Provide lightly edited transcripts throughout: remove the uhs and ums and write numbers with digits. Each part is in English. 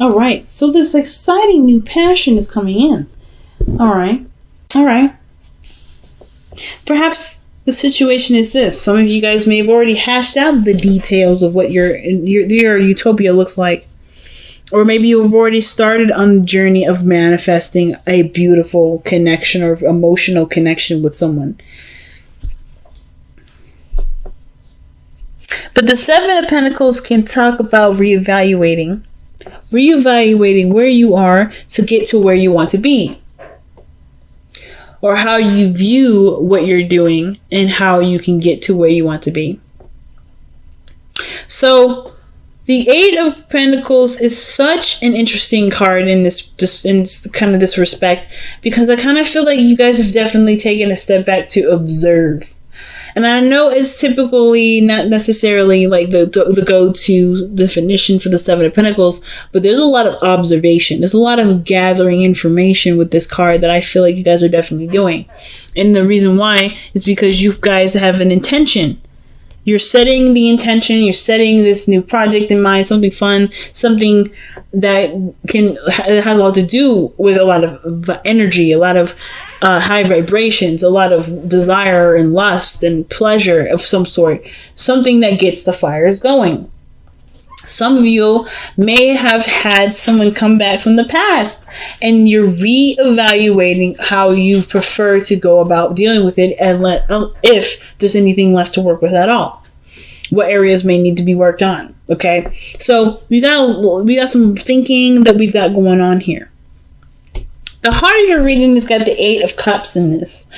All right. So this exciting new passion is coming in. All right. All right. Perhaps the situation is this. Some of you guys may have already hashed out the details of what your utopia looks like. Or maybe you've already started on the journey of manifesting a beautiful connection or emotional connection with someone. But the Seven of Pentacles can talk about reevaluating where you are to get to where you want to be. Or how you view what you're doing and how you can get to where you want to be. So the Eight of Pentacles is such an interesting card in this respect, because I kind of feel like you guys have definitely taken a step back to observe. And I know it's typically not necessarily like the go-to definition for the Seven of Pentacles, but there's a lot of observation. There's a lot of gathering information with this card that I feel like you guys are definitely doing. And the reason why is because you guys have an intention. You're setting the intention, you're setting this new project in mind, something fun, something that has a lot to do with a lot of energy, a lot of high vibrations, a lot of desire and lust and pleasure of some sort, something that gets the fires going. Some of you may have had someone come back from the past and you're reevaluating how you prefer to go about dealing with it, and if there's anything left to work with at all. What areas may need to be worked on. Okay, so we got some thinking that we've got going on here. The heart of your reading has got the Eight of Cups in this.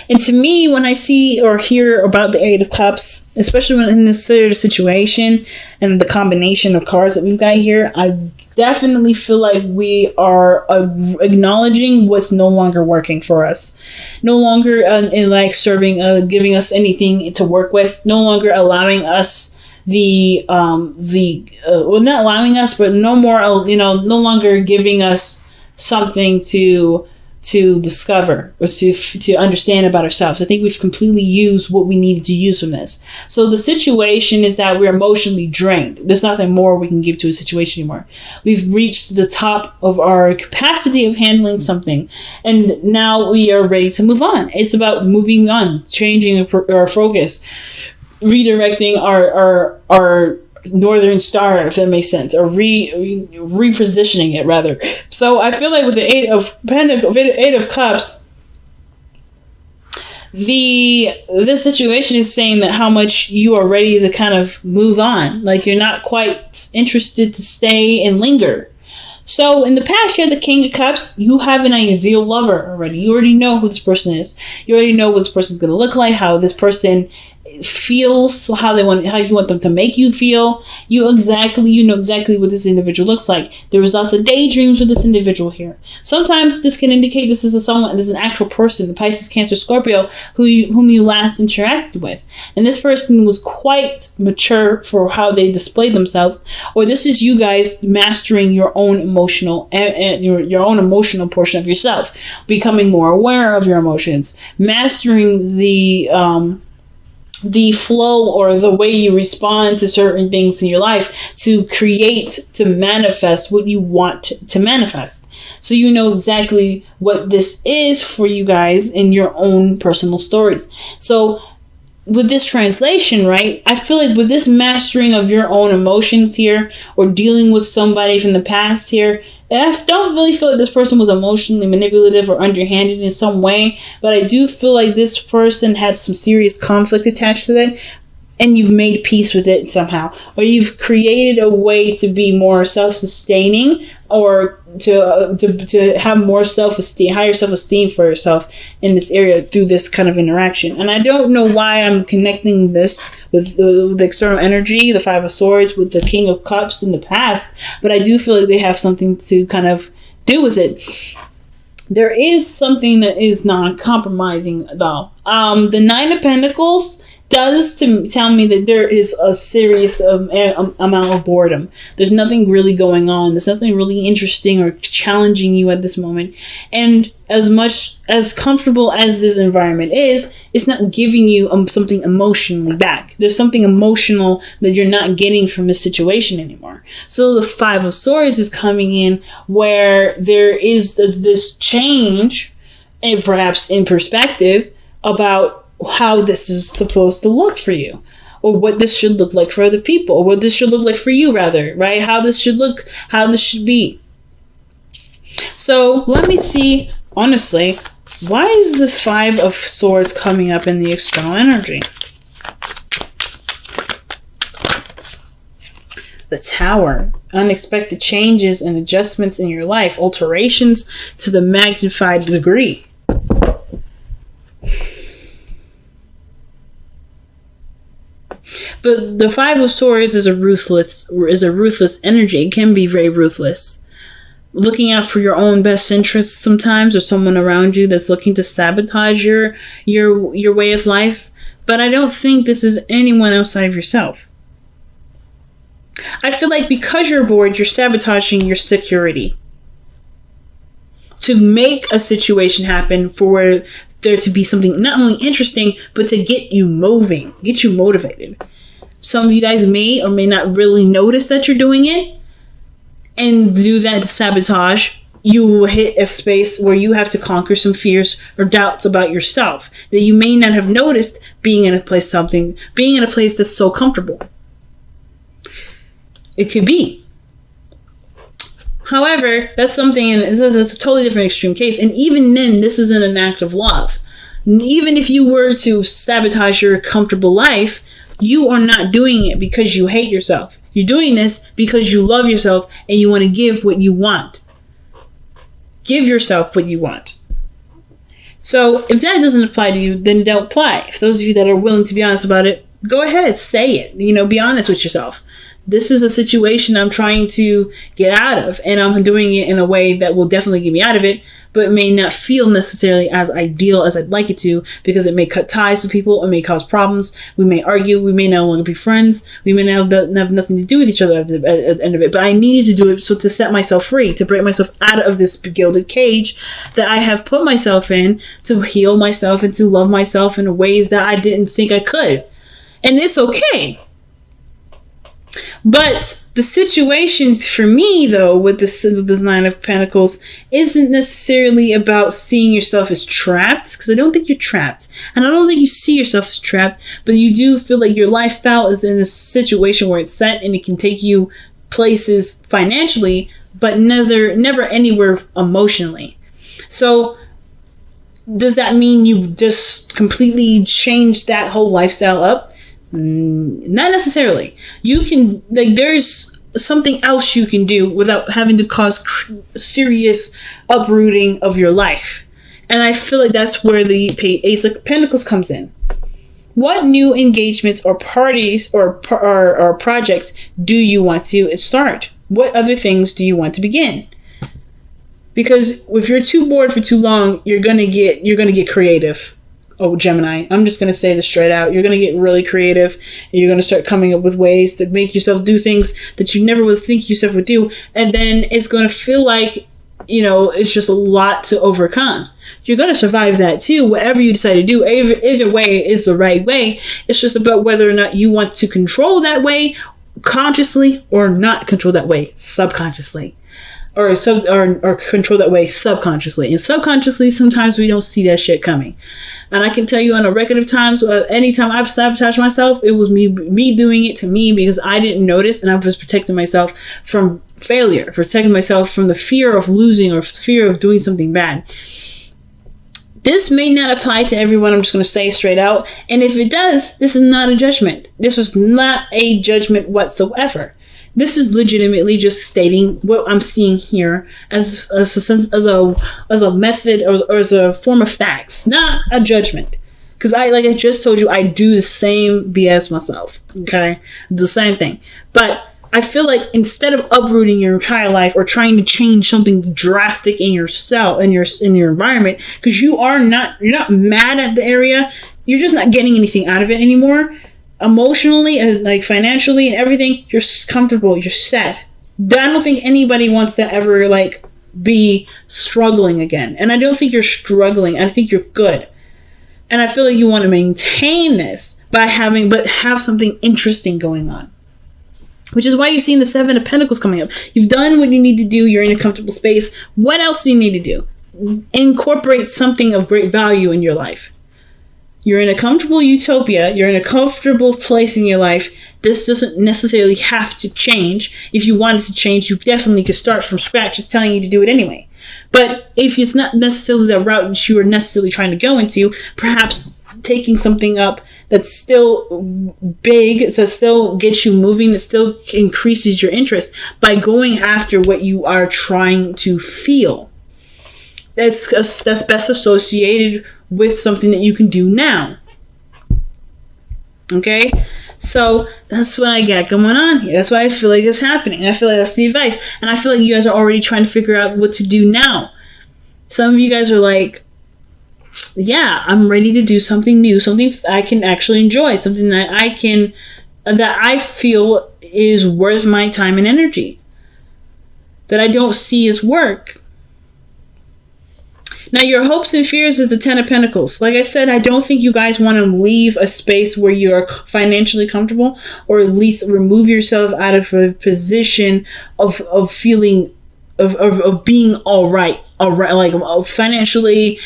And to me, when I see or hear about the Eight of Cups, especially when in this sort of situation and the combination of cards that we've got here, I definitely feel like we are acknowledging what's no longer working for us. No longer in like serving, giving us anything to work with. No longer allowing us not allowing us, but no longer giving us something to discover or to understand about ourselves. I think we've completely used what we needed to use from this. So the situation is that we're emotionally drained. There's nothing more we can give to a situation anymore. We've reached the top of our capacity of handling something, and now we are ready to move on. It's about moving on, changing our focus, redirecting our Northern Star, if that makes sense, or repositioning it rather. So I feel like with the Eight of Cups, this situation is saying that how much you are ready to kind of move on. Like you're not quite interested to stay and linger. So in the past, you had the King of Cups. You have an ideal lover already. You already know who this person is. You already know what this person's going to look like, how this person feels, how you want them to make you feel. You know exactly what this individual looks like. There was lots of daydreams with this individual here. Sometimes this can indicate this is an actual person, Pisces, Cancer, Scorpio, whom you last interacted with, and this person was quite mature for how they displayed themselves. Or this is you guys mastering your own emotional and your own emotional portion of yourself, becoming more aware of your emotions, mastering the flow or the way you respond to certain things in your life to manifest what you want to manifest. So you know exactly what this is for you guys in your own personal stories. So with this translation, right, I feel like with this mastering of your own emotions here, or dealing with somebody from the past here, I don't really feel like this person was emotionally manipulative or underhanded in some way, but I do feel like this person had some serious conflict attached to that, and you've made peace with it somehow, or you've created a way to be more self-sustaining, or to have more self-esteem, higher self-esteem for yourself in this area through this kind of interaction. And I don't know why I'm connecting this with the external energy, the Five of Swords, with the King of Cups in the past, but I do feel like they have something to kind of do with it. There is something that is non-compromising though. The Nine of Pentacles does to tell me that there is a serious amount of boredom. There's nothing really going on. There's nothing really interesting or challenging you at this moment. And as much as comfortable as this environment is, it's not giving you something emotionally back. There's something emotional that you're not getting from this situation anymore. So the Five of Swords is coming in where there is this change, and perhaps in perspective, about how this is supposed to look for you, or what this should look like for other people, or what this should look like for you, rather, right? How this should look, how this should be. So let me see, honestly, why is this Five of Swords coming up in the external energy? The Tower. Unexpected changes and adjustments in your life. Alterations to the magnified degree. But the Five of Swords is a ruthless energy. It can be very ruthless. Looking out for your own best interests sometimes, or someone around you that's looking to sabotage your way of life. But I don't think this is anyone outside of yourself. I feel like because you're bored, you're sabotaging your security to make a situation happen for where there to be something not only interesting, but to get you moving, get you motivated. Some of you guys may or may not really notice that you're doing it, and do that sabotage. You will hit a space where you have to conquer some fears or doubts about yourself that you may not have noticed being in a place that's so comfortable. It could be. However, that's something, and it's a totally different extreme case. And even then, this isn't an act of love. Even if you were to sabotage your comfortable life, you are not doing it because you hate yourself. You're doing this because you love yourself and you want to give what you want. Give yourself what you want. So if that doesn't apply to you, then don't apply. If those of you that are willing to be honest about it, go ahead, say it. Be honest with yourself. This is a situation I'm trying to get out of, and I'm doing it in a way that will definitely get me out of it, but it may not feel necessarily as ideal as I'd like it to, because it may cut ties with people, it may cause problems, we may argue, we may no longer be friends, we may have nothing to do with each other at the end of it, but I needed to do it so to set myself free, to break myself out of this gilded cage that I have put myself in, to heal myself and to love myself in ways that I didn't think I could. And it's okay. But the situation for me, though, with the Nine of Pentacles isn't necessarily about seeing yourself as trapped, because I don't think you're trapped. And I don't think you see yourself as trapped, but you do feel like your lifestyle is in a situation where it's set and it can take you places financially, but never anywhere emotionally. So does that mean you just completely changed that whole lifestyle up? Not necessarily. You can, there's something else you can do without having to cause serious uprooting of your life. And I feel like that's where the Ace of Pentacles comes in. What new engagements or parties or projects do you want to start? What other things do you want to begin? Because if you're too bored for too long, you're gonna get creative. Oh, Gemini, I'm just going to say this straight out. You're going to get really creative, and you're going to start coming up with ways to make yourself do things that you never would think yourself would do. And then it's going to feel like, it's just a lot to overcome. You're going to survive that too. Whatever you decide to do, either way is the right way. It's just about whether or not you want to control that way consciously or not control that way subconsciously. Or control that way subconsciously. And subconsciously, sometimes we don't see that shit coming. And I can tell you on a record of times, anytime I've sabotaged myself, it was me doing it to me because I didn't notice, and I was protecting myself from failure, protecting myself from the fear of losing or fear of doing something bad. This may not apply to everyone, I'm just going to say straight out. And if it does, this is not a judgment. This is not a judgment whatsoever. This is legitimately just stating what I'm seeing here as a method or as a form of facts, not a judgment. Because like I just told you, I do the same BS myself. Okay, the same thing. But I feel like instead of uprooting your entire life or trying to change something drastic in yourself, in your environment, because you're not mad at the area. you're just not getting anything out of it anymore. Emotionally and like financially and everything, you're comfortable, you're set. I don't think anybody wants to ever like be struggling again. And I don't think you're struggling. I think you're good. And I feel like you want to maintain this by have something interesting going on. Which is why you've seen the Seven of Pentacles coming up. You've done what you need to do. You're in a comfortable space. What else do you need to do? Incorporate something of great value in your life. You're in a comfortable utopia. You're in a comfortable place in your life. This doesn't necessarily have to change. If you wanted to change, you definitely could start from scratch. It's telling you to do it anyway. But if it's not necessarily the route that you are necessarily trying to go into, perhaps taking something up that's still big, that still gets you moving, that still increases your interest by going after what you are trying to feel. That's best associated with something that you can do now. Okay? So that's what I got going on here. That's what I feel like is happening. I feel like that's the advice. And I feel like you guys are already trying to figure out what to do now. Some of you guys are like, yeah, I'm ready to do something new, something I can actually enjoy, something that I feel is worth my time and energy, that I don't see as work. Now, your hopes and fears is the Ten of Pentacles. Like I said, I don't think you guys want to leave a space where you're financially comfortable, or at least remove yourself out of a position of feeling of being all right, like financially,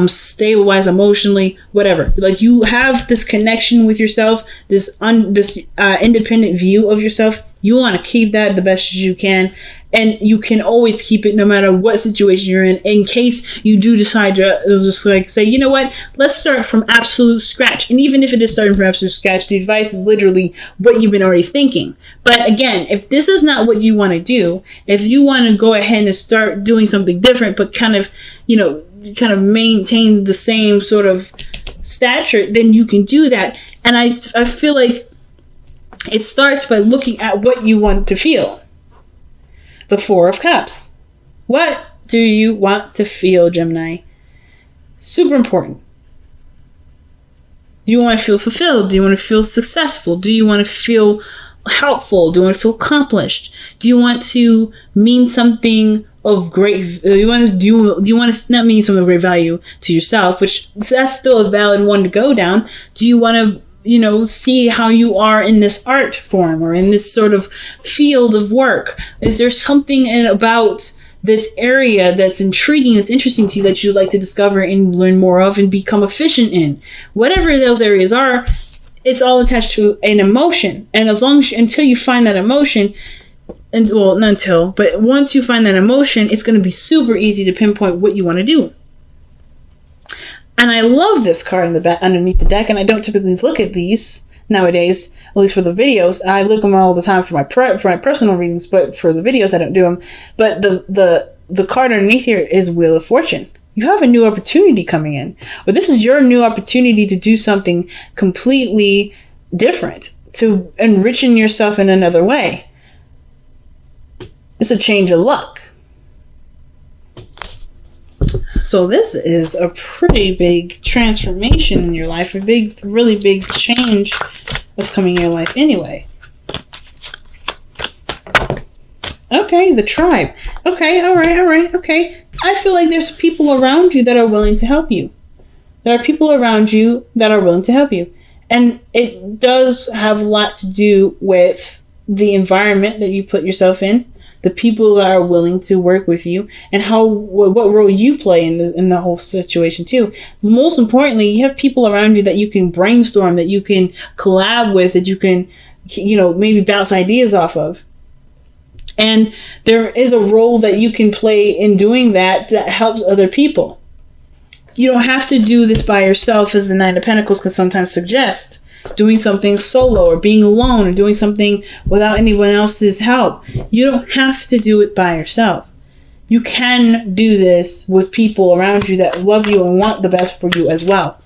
stable-wise, emotionally, whatever. Like, you have this connection with yourself, this independent view of yourself. You want to keep that the best as you can. And you can always keep it no matter what situation you're in case you do decide to just like say, you know what, let's start from absolute scratch. And even if it is starting from absolute scratch, the advice is literally what you've been already thinking. But again, if this is not what you want to do, if you want to go ahead and start doing something different, but kind of maintain the same sort of stature, then you can do that. And I feel like it starts by looking at what you want to feel. The Four of Cups. What do you want to feel, Gemini? Super important. Do you want to feel fulfilled? Do you want to feel successful? Do you want to feel helpful? Do you want to feel accomplished? Do you want to mean something of great? Do you want to not mean something of great value to yourself, which that's still a valid one to go down? Do you want to see how you are in this art form or in this sort of field of work? Is there something about this area that's intriguing, that's interesting to you, that you'd like to discover and learn more of and become efficient in? Whatever those areas are, it's all attached to an emotion. And until you find that emotion, but once you find that emotion, it's going to be super easy to pinpoint what you want to do. And I love this card in the back underneath the deck, and I don't typically look at these nowadays, at least for the videos. I look at them all the time for my personal readings, but for the videos I don't do them. But the card underneath here is Wheel of Fortune. You have a new opportunity coming in. But this is your new opportunity to do something completely different, to enrichen yourself in another way. It's a change of luck. So this is a pretty big transformation in your life, really big change that's coming in your life anyway. Okay, the tribe. Okay, all right, okay. I feel like there's people around you that are willing to help you. There are people around you that are willing to help you. And it does have a lot to do with the environment that you put yourself in, the people that are willing to work with you, and what role you play in the whole situation too. Most importantly, you have people around you that you can brainstorm, that you can collab with, that you can, maybe bounce ideas off of. And there is a role that you can play in doing that helps other people. You don't have to do this by yourself, as the Nine of Pentacles can sometimes suggest. Doing something solo, or being alone, or doing something without anyone else's help. You don't have to do it by yourself. You can do this with people around you that love you and want the best for you as well.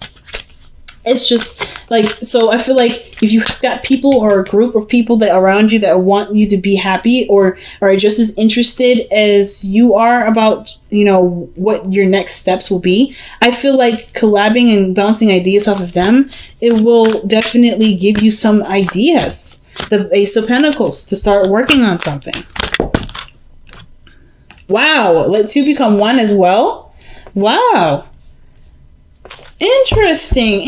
It's just Like, so I feel like if you've got people or a group of people that around you that want you to be happy or are just as interested as you are about, you know, what your next steps will be, I feel like collabing and bouncing ideas off of them, it will definitely give you some ideas. The Ace of Pentacles, to start working on something. Wow, let two become one as well. Wow. Interesting.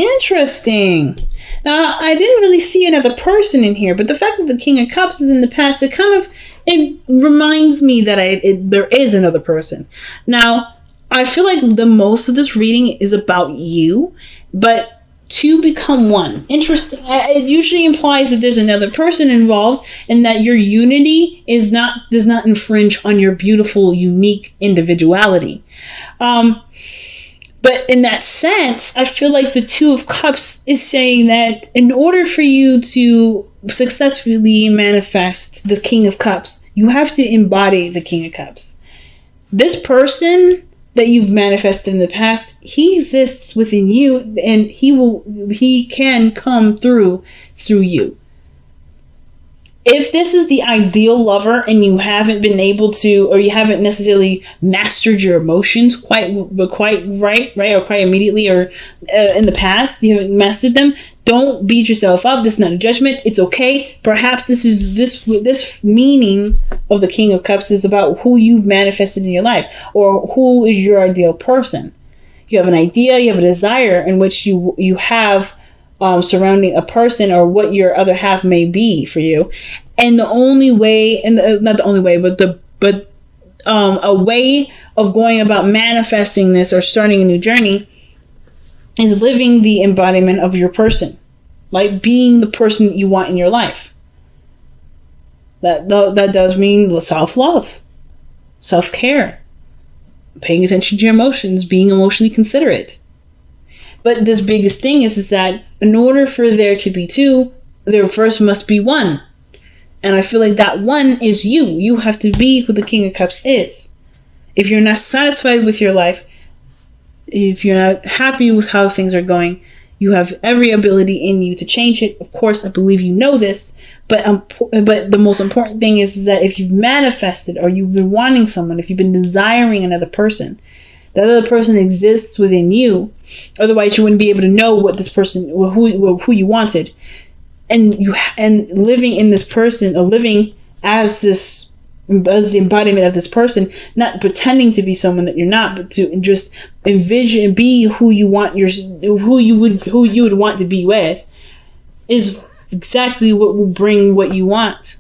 Now, I didn't really see another person in here, but the fact that the King of Cups is in the past, it reminds me that there is another person. Now, I feel like the most of this reading is about you, but two become one. Interesting. It usually implies that there's another person involved and that your unity does not infringe on your beautiful, unique individuality. But in that sense, I feel like the Two of Cups is saying that in order for you to successfully manifest the King of Cups, you have to embody the King of Cups. This person that you've manifested in the past, he exists within you, and he can come through you. If this is the ideal lover and you haven't been able to, or you haven't necessarily mastered your emotions quite right, or quite immediately, or in the past, you haven't mastered them, don't beat yourself up. This is not a judgment. It's okay. Perhaps this meaning of the King of Cups is about who you've manifested in your life, or who is your ideal person. You have an idea, you have a desire in which you have surrounding a person, or what your other half may be for you. And the only way, not the only way, but a way of going about manifesting this or starting a new journey is living the embodiment of your person, like being the person you want in your life. That does mean self-love, self-care, paying attention to your emotions, being emotionally considerate. But this biggest thing is that in order for there to be two, there first must be one. And I feel like that one is you. You have to be who the King of Cups is. If you're not satisfied with your life, if you're not happy with how things are going, you have every ability in you to change it. Of course, I believe you know this, but the most important thing is that if you've manifested, or you've been wanting someone, if you've been desiring another person, that other person exists within you. Otherwise, you wouldn't be able to know what this person, who you wanted, and living in this person, or living as the embodiment of this person, not pretending to be someone that you're not, but to just envision, be who you want who you would want to be with, is exactly what will bring what you want.